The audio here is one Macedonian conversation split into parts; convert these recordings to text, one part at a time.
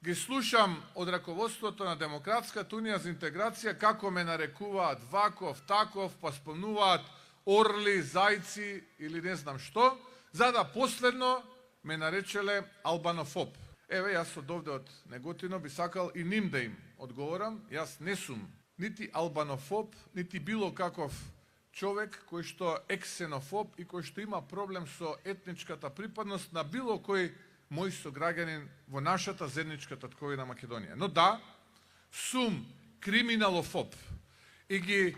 ги слушам од раководството на Демократската унија за интеграција како ме нарекуваат ваков, таков, па спомнуваат орли, зајци или не знам што, за да последно ме наречеле албанофоб. Еве, јас од овде од Неготино би сакал и ним да им одговорам. Јас не сум нити албанофоб, нити било каков човек кој што е ксенофоб и кој што има проблем со етничката припадност на било кој мој сограѓанин во нашата заедничка татковина Македонија. Но да, сум криминалофоб и ги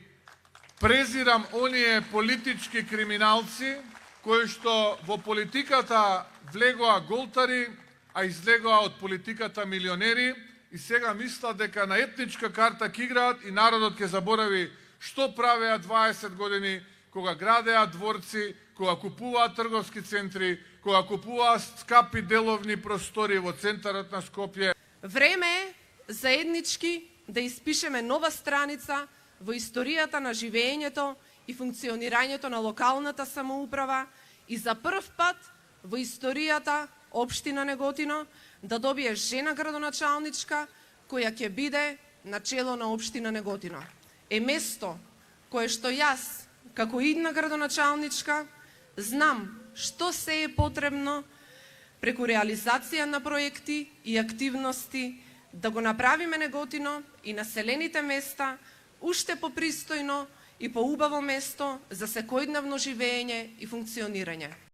презирам оние политички криминалци кои што во политиката влегоа голтари, а излегоа од политиката милионери и сега мислат дека на етничка карта ќе играат и народот ќе заборави што правеа 20 години кога градеа дворци, кога купуваа трговски центри, кога купуваа скапи деловни простори во центарот на Скопје. Време е заеднички да испишеме нова страница во историјата на живеењето и функционирањето на локалната самоуправа и за прв пат во историјата општина Неготино да добие жена градоначалничка која ќе биде на чело на општина Неготино. Е место кое што јас, како идна градоначалничка, знам што се е потребно преку реализација на проекти и активности да го направиме Неготино и населените места уште попристојно и поубаво место за секојдневно живеење и функционирање.